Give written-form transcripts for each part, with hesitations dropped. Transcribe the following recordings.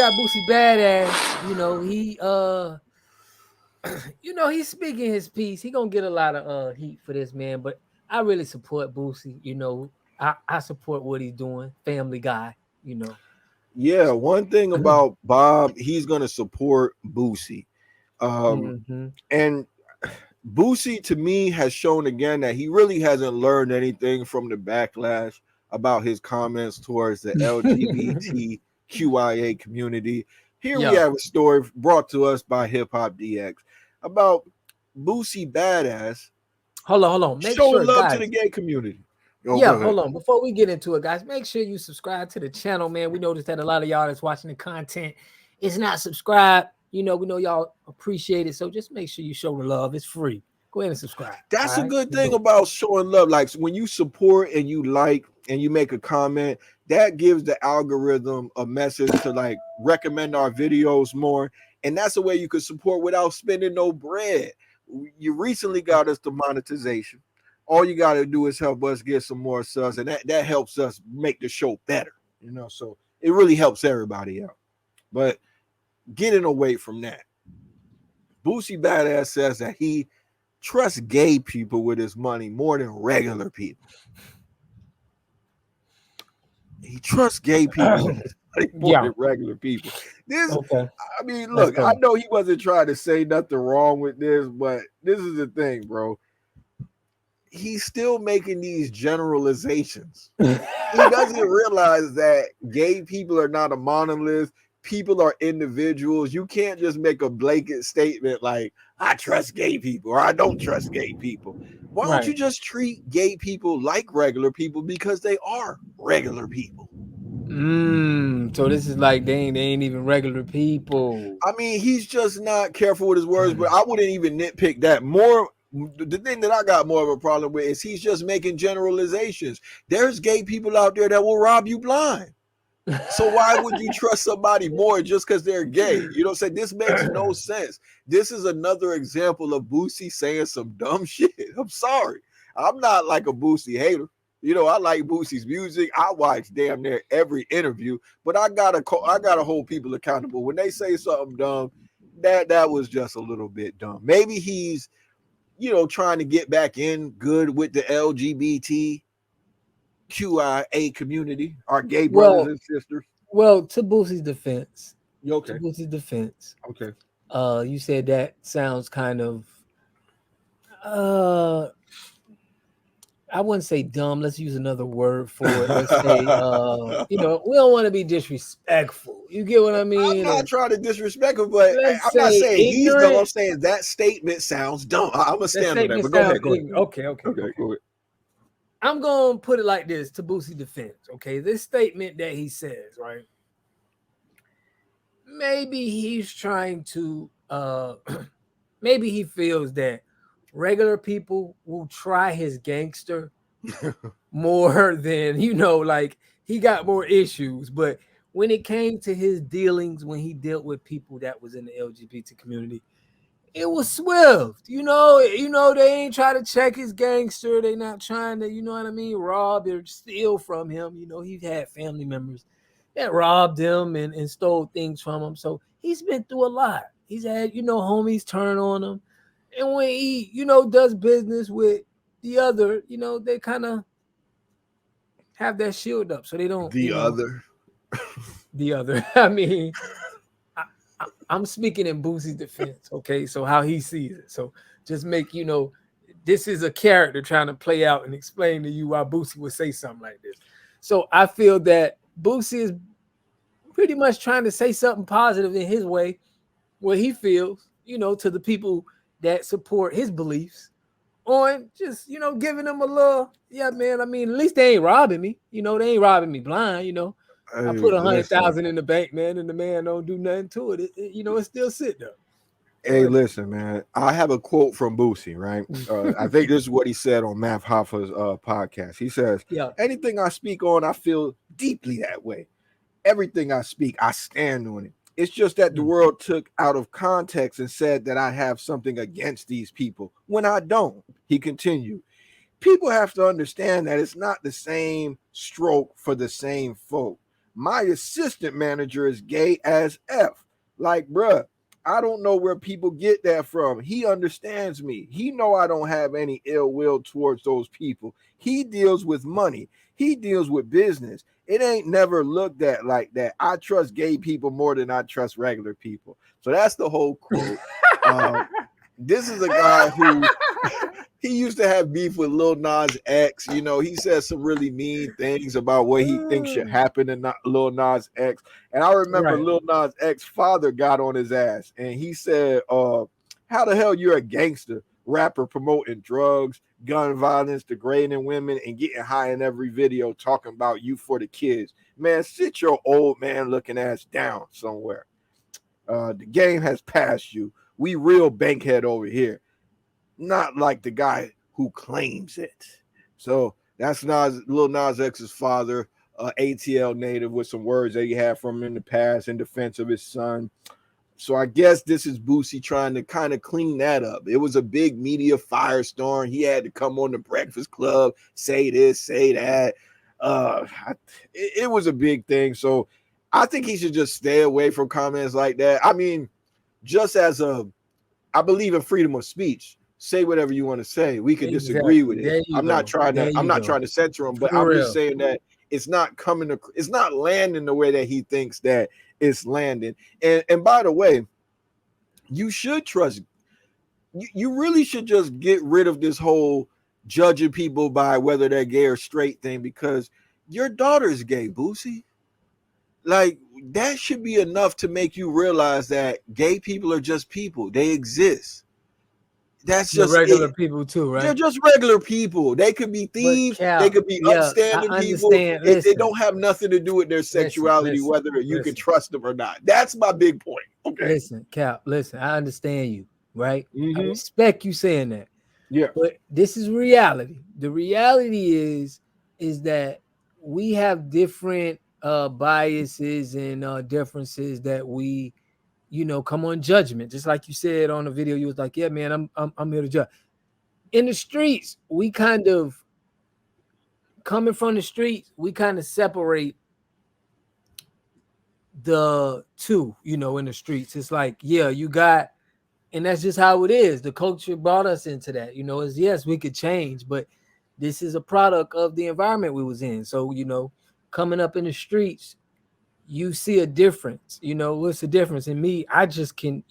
got Boosie Badass. He's speaking his piece. He gonna get a lot of heat for this, man. But I really support Boosie. I support what he's doing. Family guy. Yeah, one thing about Bob, he's gonna support Boosie. Mm-hmm. And Boosie to me has shown again that he really hasn't learned anything from the backlash about his comments towards the LGBTQIA community. Here we Yeah. have a story brought to us by Hip Hop DX about Boosie Badass Hold on. Make showing sure, love to guys. the gay community. Oh, go Yeah, ahead. hold on. Before we get into it, guys, make sure you subscribe to the channel, man. We noticed that a lot of y'all that's watching the content is not subscribed. We know y'all appreciate it. So just make sure you show the love. It's free. Go ahead and subscribe. That's All a right? good thing about showing love. Like when you support and you like and you make a comment, that gives the algorithm a message to like recommend our videos more. And that's a way you could support without spending no bread. You recently got us the monetization. All you got to do is help us get some more subs, and that helps us make the show better. So it really helps everybody out. But getting away from that, Boosie Badass says that he trusts gay people with his money more than regular people. He trusts gay people with his money more Yeah. than regular people. Okay. I mean, Let's look, I go. know he wasn't trying to say nothing wrong with this, but this is the thing, bro. He's still making these generalizations. He doesn't realize that gay people are not a monolith. People are individuals. You can't just make a blanket statement like, I trust gay people or I don't trust gay people. Why don't you Right. just treat gay people like regular people because they are regular people? So this is like they ain't even regular people. I mean, he's just not careful with his words, but I wouldn't even nitpick that. More, the thing that I got more of a problem with is he's just making generalizations. There's gay people out there that will rob you blind. So why would you trust somebody more just because they're gay? You know what I'm saying? This makes no sense. This is another example of Boosie saying some dumb shit. I'm sorry. I'm not like a Boosie hater. I like Boosie's music. I watch damn near every interview, but I gotta hold people accountable. When they say something dumb, that was just a little bit dumb. Maybe he's trying to get back in good with the LGBT QIA community, our gay brothers Well, and sisters. to Boosie's defense, You okay? Okay. you said that sounds kind of uh I wouldn't say dumb. Let's use another word for it. Let's say we don't want to be disrespectful. You get what I I'm mean? not And trying to disrespect him, but let's I'm not say saying he's dumb. I'm ignorant. saying that statement sounds dumb. I'm gonna That stand on that. statement But go sounds ahead. Go ahead. ignorant. Okay. Okay. Go ahead. I'm gonna put it like this to Boosie's defense. Okay, this statement that he says, right? Maybe he's trying to maybe he feels that regular people will try his gangster more than like he got more issues. But when it came to his dealings, when he dealt with people that was in the LGBT community, it was swift. They ain't try to check his gangster. They not trying to, rob or steal from him. He had family members that robbed him and stole things from him. So he's been through a lot. He's had, homies turn on him. And when he, does business with the other, they kind of have that shield up so they don't, The other. the other. I mean, I'm speaking in Boosie's defense, okay? So how he sees it. So just make this is a character trying to play out and explain to you why Boosie would say something like this. So I feel that Boosie is pretty much trying to say something positive in his way, what he feels, to the people that support his beliefs, on just giving them a little, yeah, man. I mean, at least they ain't robbing me. They ain't robbing me blind. I Hey, put listen. 100,000 in the bank, man, and the man don't do nothing to it. It still sit there. Go Hey, ahead. listen, man. I have a quote from Boosie, right? I think this is what he said on Math Hoffa's podcast. He says, Yeah. anything I speak on, I feel deeply that way. Everything I speak, I stand on it. It's just that the world took out of context and said that I have something against these people when I don't. He continued, people have to understand that it's not the same stroke for the same folk. My assistant manager is gay as F. Like, bruh, I don't know where people get that from. He understands me. He know I don't have any ill will towards those people. He deals with money. He deals with business. It ain't never looked at like that. I trust gay people more than I trust regular people. So that's the whole quote. This is a guy who he used to have beef with Lil Nas X. You know, he said some really mean things about what he thinks should happen to Lil Nas X. And I remember Lil Nas X father got on his ass and he said, how the hell you're a gangster rapper promoting drugs, gun violence, degrading women, and getting high in every video talking about you for the kids. Man, sit your old man looking ass down somewhere. The game has passed you. We real bankhead over here. Not like the guy who claims it. So that's Lil Nas X's father, ATL native, with some words that he had from him in the past in defense of his son. So I guess this is Boosie trying to kind of clean that up. It was a big media firestorm. He had to come on the Breakfast Club, say this, say that. It was a big thing. So I think he should just stay away from comments like that. I mean, I believe in freedom of speech. Say whatever you want to say. We can disagree with it. I'm not trying to censor him, but I'm just saying that it's not landing the way that he thinks that it's landing. And by the way, you should trust. You really should just get rid of this whole judging people by whether they're gay or straight thing, because your daughter's gay, Boosie. Like, that should be enough to make you realize that gay people are just people. They exist. That's just regular people too, right? They're just regular people. They could be thieves. They could be upstanding people. They don't have nothing to do with their sexuality, whether you can trust them or not. That's my big point. Okay. Listen, Cap. Listen, I understand you, right? I respect you saying that. Yeah. But this is reality. The reality is that we have different biases and differences that we, come on judgment. Just like you said on the video, you was like, yeah, man, I'm here to judge. In the streets, we kind of coming from the streets, we kind of separate the two, in the streets. It's like, yeah, you got, and that's just how it is. The culture brought us into that, is yes, we could change, but this is a product of the environment we was in. So, coming up in the streets, you see a difference. What's the difference in me? I just can,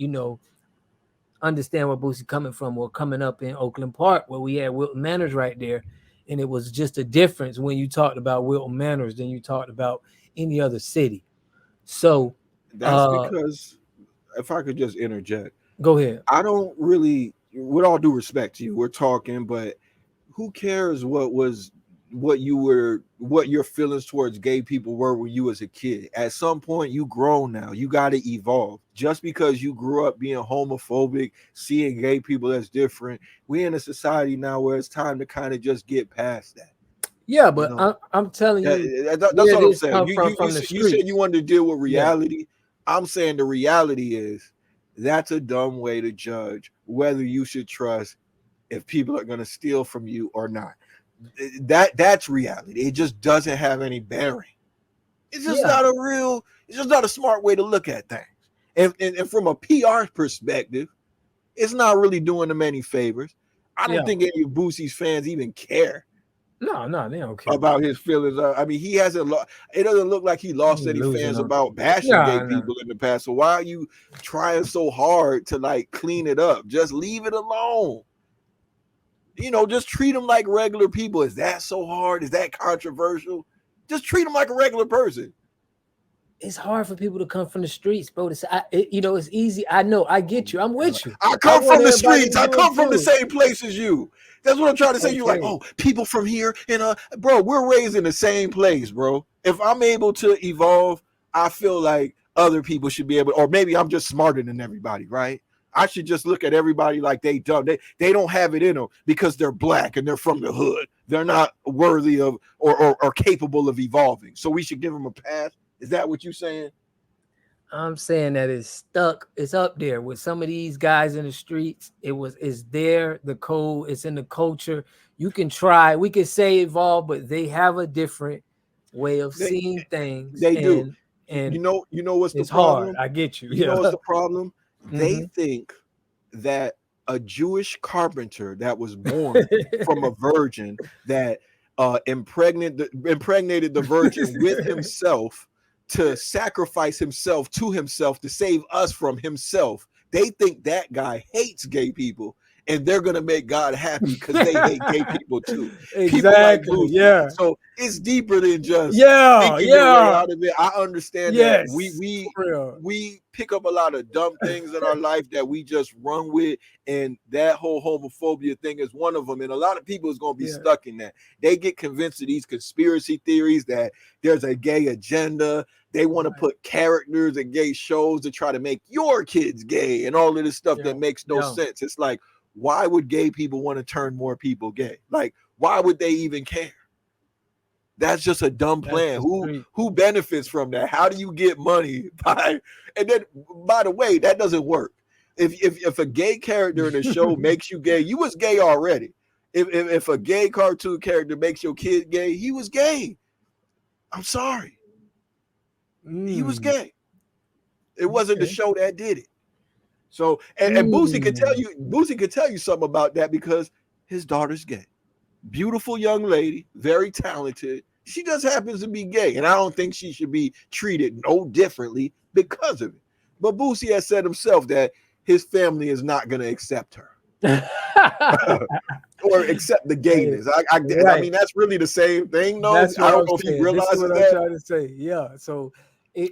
understand where Boosie coming from, or coming up in Oakland Park where we had Wilton Manors right there. And it was just a difference when you talked about Wilton Manors than you talked about any other city. So that's because, if I could just interject. Go ahead. I don't really, with all due respect to you, we're talking, but who cares what your feelings towards gay people were when you was a kid? At some point, you grown now. You got to evolve. Just because you grew up being homophobic, seeing gay people as different, we in a society now where it's time to kind of just get past that. Yeah, but I'm telling you, that's what I'm saying. You said you wanted to deal with reality. Yeah. I'm saying the reality is that's a dumb way to judge whether you should trust if people are going to steal from you or not. That's reality. It just doesn't have any bearing. It's just it's just not a smart way to look at things. And from a PR perspective, it's not really doing them any favors. I don't think any of Boosie's fans even care. No, they don't care about his feelings. I mean, he hasn't lost. It doesn't look like he lost any fans about bashing gay people in the past. So why are you trying so hard to like clean it up? Just leave it alone. Just treat them like regular people. Is that so hard? Is that controversial? Just treat them like a regular person. It's hard for people to come from the streets, bro. It's easy. I know. I get you. I'm with you. I come from the streets. I come from the same place as you. That's what I'm trying to say. You're like, oh, people from here. And bro, we're raised in the same place, bro. If I'm able to evolve, I feel like other people should be able, or maybe I'm just smarter than everybody, right? I should just look at everybody like they dumb. They don't have it in them because they're black and they're from the hood. They're not worthy of or capable of evolving. So we should give them a pass. Is that what you're saying? I'm saying that it's stuck. It's up there with some of these guys in the streets. It's there. The code. It's in the culture. You can try. We can say evolve, but they have a different way of They seeing things, they do. and You know what's the it's hard. problem? I get you. You know what's Yeah. the problem? They Hmm. think that a Jewish carpenter that was born from a virgin that impregnated the virgin with himself to sacrifice himself to himself to save us from himself. They think that guy hates gay people and they're gonna make God happy because they hate gay people too. People like Exactly. Boosie. Yeah. So it's deeper than just Yeah. thinking your way Yeah. out of it. I understand that we Yes. we For real. we pick up a lot of dumb things in our life that we just run with, and that whole homophobia thing is one of them. And a lot of people is going to be Yeah. stuck in that. They get convinced of these conspiracy theories that there's a gay agenda. They want to Right. put characters in gay shows to try to make your kids gay and all of this stuff Yeah. that makes no Yeah. sense. It's like, why would gay people want to turn more people gay? Like, why would they even care? That's just a dumb That's plan. the Who street. who benefits from that? How do you get money by? And then, by the way, that doesn't work. If a gay character in a show makes you gay, you was gay already. If a gay cartoon character makes your kid gay, he was gay. I'm sorry, he was Mm. gay. It wasn't the Okay. show that did it. So, and Mm. Boosie could tell you something about that because his daughter's gay. Beautiful young lady, very talented. She just happens to be gay, and I don't think she should be treated no differently because of it. But Boosie has said himself that his family is not going to accept her or accept the Hey, gayness. I right. mean, that's really the same thing, though. That's I what don't I'm know if he saying. This is realizes what I'm that, trying to say. Yeah. So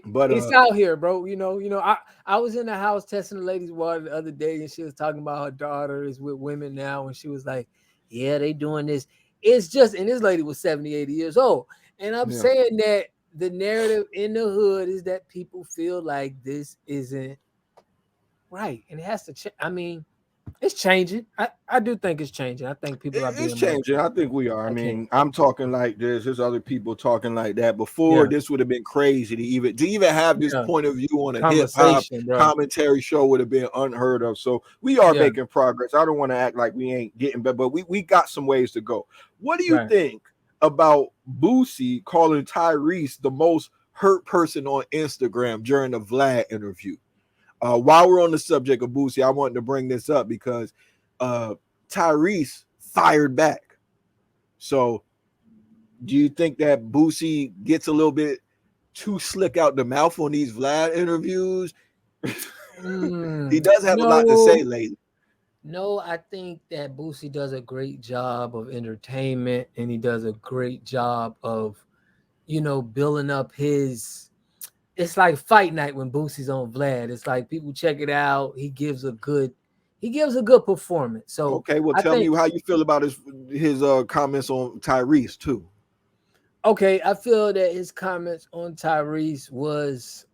but it's out here, bro. I was in the house testing the ladies' water the other day, and she was talking about her daughter is with women now, and she was like, "Yeah, they doing this." It's just, and this lady was 70, 80 years old, and I'm yeah. saying that the narrative in the hood is that people feel like this isn't right, and it has to change. I mean, it's changing. I do think it's changing. I think people are It's being more. changing. I think we are. I I can't. mean, I'm talking like this. There's other people talking like that. Before, Yeah. this would have been crazy to even have this Yeah. point of view on a hip hop Conversation, bro. commentary show would have been unheard of. So we are Yeah. making progress. I don't want to act like we ain't getting better, but we got some ways to go. What do you Right. think about Boosie calling Tyrese the most hurt person on Instagram during the Vlad interview? While we're on the subject of Boosie, I wanted to bring this up because Tyrese fired back. So, do you think that Boosie gets a little bit too slick out the mouth on these Vlad interviews? He does have a lot to say No, lately. no, I think that Boosie does a great job of entertainment, and he does a great job of, building up his. It's like fight night when Boosie's on Vlad. It's like people check it out. He gives a good performance. So Okay, well, I tell me think, how you feel about his comments on Tyrese too. okay, I feel that his comments on Tyrese was,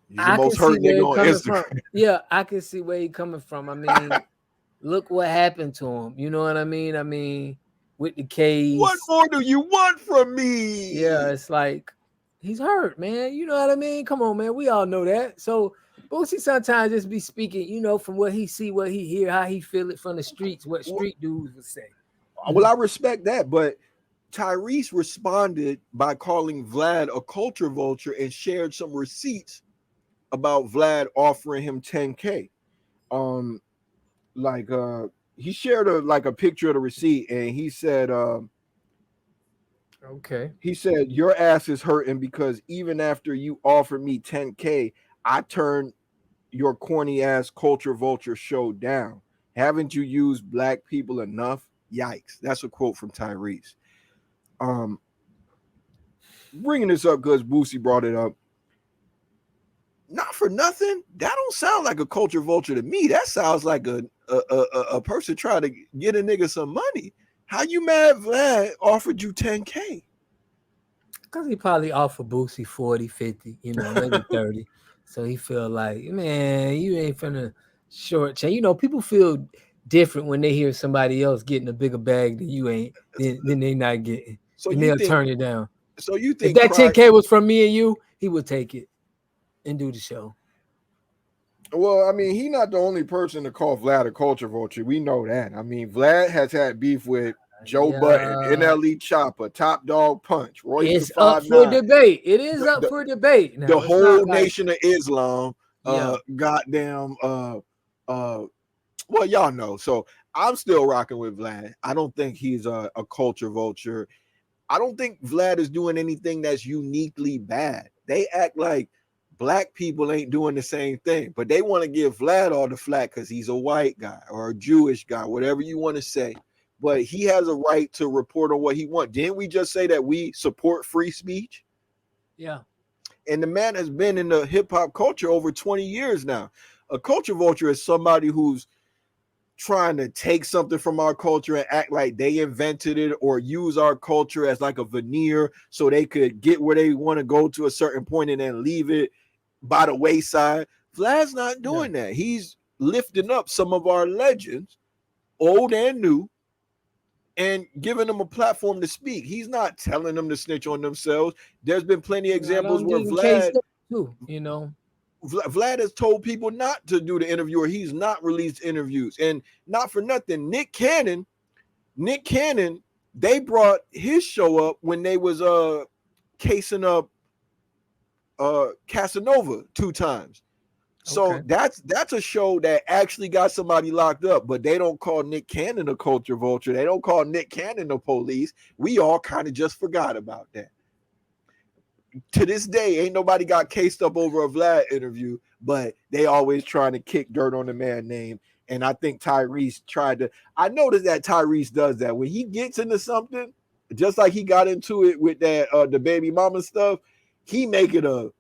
He's the I can most see hurt where nigga he on coming Instagram. from. Yeah, I can see where he coming from. I mean, look what happened to him. You know what I mean? I mean, with the What case, more do you want from yeah, me? it's like he's hurt, man. You know what I mean? Come on, man. We all know that. So Boosie sometimes just be speaking, from what he see, what he hear, how he feel it from the streets, what street dudes would say. Well, Mhm. I respect that, but Tyrese responded by calling Vlad a culture vulture and shared some receipts about Vlad offering him 10K. Um, like he shared a picture of the receipt and Okay. he said your ass is hurting because even after you offered me 10K, I turned your corny ass culture vulture show down. Haven't you used black people enough? Yikes. That's a quote from Tyrese. Um, Bringing this up because Boosie brought it up. Not for nothing. That don't sound like a culture vulture to me. That sounds like a person trying to get a nigga some money. How you mad Vlad offered you 10K? Because he probably offered Boosie 40, 50, maybe 30. So he feel like, man, you ain't finna short change. People feel different when they hear somebody else getting a bigger bag than you ain't, than they not getting. So And you they'll think turn it down. so you If think that pride 10K was from me and you, he would take it and do the show. Well, I mean, he not the only person to call Vlad a culture vulture. We know that. I mean, Vlad has had beef with Joe Button, Yeah, NLE Chopper, Top Dog Punch, Royce the it's up for 5'9", debate. It is up the, for debate. the Now it's whole not like Nation of Islam, yeah, goddamn, well, y'all know. So I'm still rocking with Vlad. I don't think he's a culture vulture. I don't think Vlad is doing anything that's uniquely bad. They act like black people ain't doing the same thing, but they want to give Vlad all the flack because he's a white guy or a Jewish guy, whatever you want to say. But he has a right to report on what he wants. Didn't we just say that we support free speech? yeah, And the man has been in the hip hop culture over 20 years now. A culture vulture is somebody who's trying to take something from our culture and act like they invented it or use our culture as like a veneer so they could get where they want to go to a certain point and then leave it by the wayside. Vlad's not yeah. doing that. He's lifting up some of our legends, old and new, and giving them a platform to speak. He's not telling them to snitch on themselves. There's been plenty of I examples don't where getting cased Vlad up too, you know. Vlad has told people not to do the interview or he's not released interviews. And not for nothing, Nick Cannon, they brought his show up when they was casing up Casanova 2 times. So Okay. that's a show that actually got somebody locked up, but they don't call Nick Cannon a culture vulture. They don't call Nick Cannon the police. We all kind of just forgot about that. To this day, ain't nobody got cased up over a Vlad interview, but they always trying to kick dirt on the man name. And I think Tyrese tried to. I noticed that Tyrese does that when he gets into something, just like he got into it with that the baby mama stuff. He make it a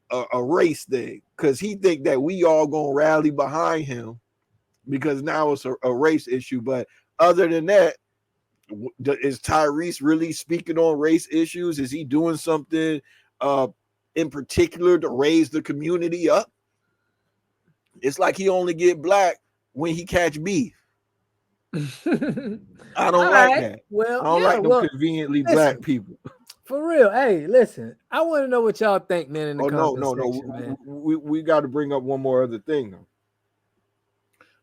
race thing because he think that we all gonna rally behind him because now it's a race issue. But other than that, is Tyrese really speaking on race issues? Is he doing something uh in particular to raise the community up? It's like he only get black when he catch beef. I All don't like right. that. I Well, don't yeah. like them Well, conveniently black listen, people. for real. Hey, listen. I want to know what y'all think, man, in the Oh no, comment no, section, no. man. We got to bring up one more other thing though.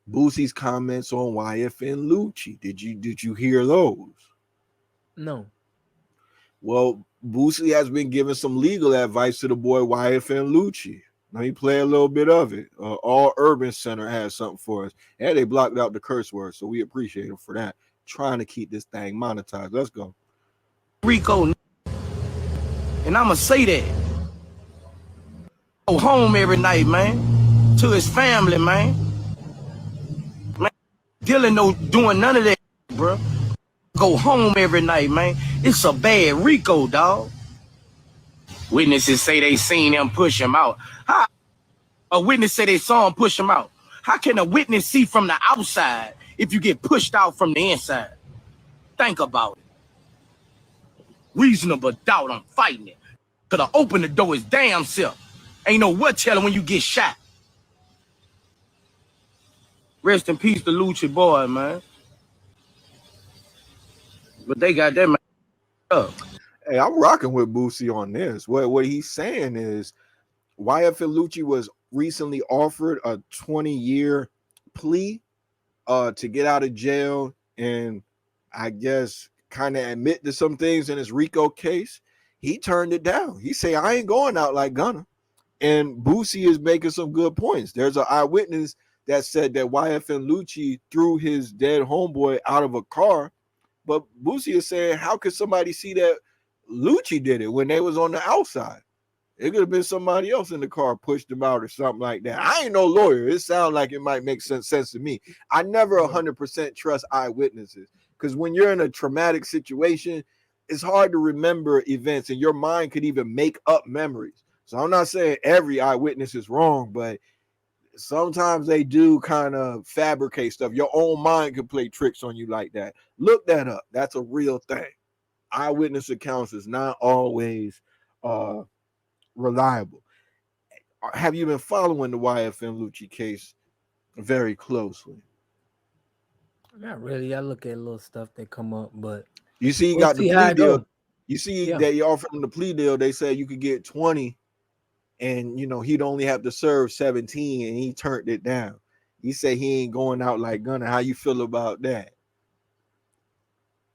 Boosie's comments on YFN Lucci. Did you hear those? No. Well, Boosie has been giving some legal advice to the boy YFN Lucci. Let me play a little bit of it. All Urban Center has something for us. And they blocked out the curse words, so we appreciate them for that. Trying to keep this thing monetized. Let's go. Rico, and I'ma say that. Go home every night, man, to his family, man. Man, Dylan no doing none of that, bro. Go home every night, man. It's a bad Rico, dog. Witnesses say they seen him push him out. How a witness say they saw him push him out? How can a witness see from the outside if you get pushed out from the inside? Think about it. Reasonable doubt, I'm fighting it. Could have opened the door his damn self. Ain't no what telling when you get shot. Rest in peace to Lucci boy, man. But they got that man up. Hey, I'm rocking with Boosie on this. What he's saying is YFN Lucci was recently offered a 20-year plea to get out of jail and I guess kind of admit to some things in his Rico case. He turned it down. He say, I ain't going out like Gunna. And Boosie is making some good points. There's an eyewitness that said that YFN Lucci threw his dead homeboy out of a car. But Boosie is saying, how could somebody see that Lucci did it when they was on the outside? It could have been somebody else in the car pushed him out or something like that. I ain't no lawyer. It sounds like it might make sense to me. I never 100% trust eyewitnesses because when you're in a traumatic situation, it's hard to remember events and your mind could even make up memories. So I'm not saying every eyewitness is wrong, but sometimes they do kind of fabricate stuff. Your own mind can play tricks on you like that. Look that up. That's a real thing. Eyewitness accounts is not always reliable. Have you been following the YFN Lucci case very closely? Not really. I look at little stuff that come up, but You see, he we'll got the see how plea it deal. goes. You see, Yeah. they offered him the plea deal. They said you could get 20 and, he'd only have to serve 17 and he turned it down. He said he ain't going out like Gunna. How you feel about that?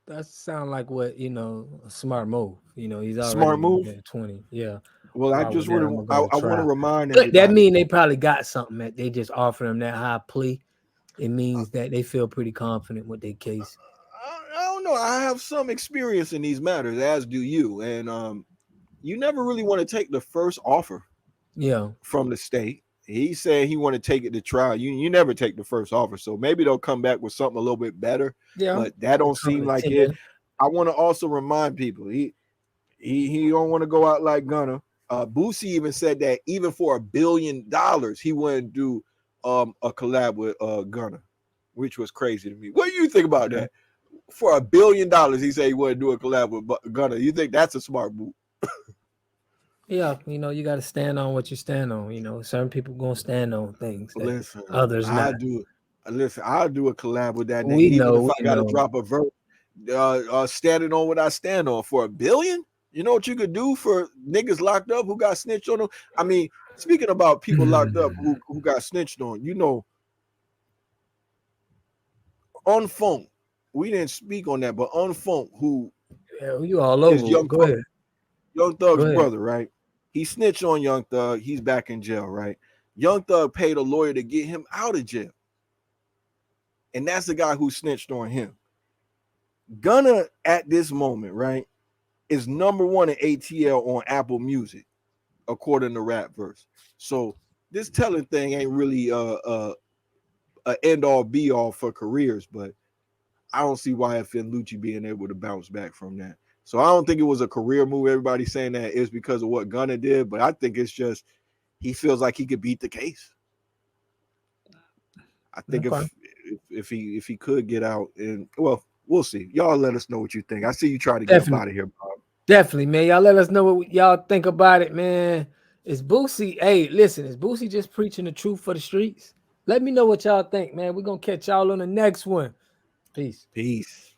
That sound like what a smart move. He's Smart already move. at 20. Yeah. Well, I Why would just that? want I'm to gonna go I want to try. remind But that everybody. mean they probably got something that they just offer him that high plea. It means that they feel pretty confident with their case. I don't know. I have some experience in these matters, as do you, and you never really want to take the first offer Yeah. from the state. He said he want to take it to trial. You never take the first offer, so maybe they'll come back with something a little bit better. Yeah. But that don't Come seem to like 10. it. I want to also remind people he don't want to go out like Gunna. Boosie even said that even for $1 billion, he wouldn't do a collab with Gunna, which was crazy to me. What do you think about that? For $1 billion, he said he wouldn't do a collab with Gunna. You think that's a smart move? Yeah, you got to stand on what you stand on. Certain people gonna stand on things that Listen, others not. I'll do a collab with that nigga, We even know, if we I gotta know. drop a verse standing on what I stand on for $1 billion. You know what you could do for niggas locked up who got snitched on them? I mean, speaking about people locked up who got snitched on, on phone. We didn't speak on that, but on phone, who Yeah, you all is over it. Go ahead. Young Go Thug's ahead. brother, right? He snitched on Young Thug. He's back in jail, right? Young Thug paid a lawyer to get him out of jail. And that's the guy who snitched on him. Gunna at this moment, right, is #1 in ATL on Apple Music, according to Rapverse. So this telling thing ain't really a end all be all for careers, but I don't see why FN Lucci being able to bounce back from that. So I don't think it was a career move. Everybody saying that is because of what Gunna did, but I think it's just he feels like he could beat the case. I think Okay. if he could get out, and well, we'll see. Y'all let us know what you think. I see you try to get up Definitely. out of here, Bob. Definitely, man. Y'all let us know what y'all think about it, man. Is Boosie, hey, listen, is Boosie just preaching the truth for the streets? Let me know what y'all think, man. We're gonna catch y'all on the next one. Peace. Peace.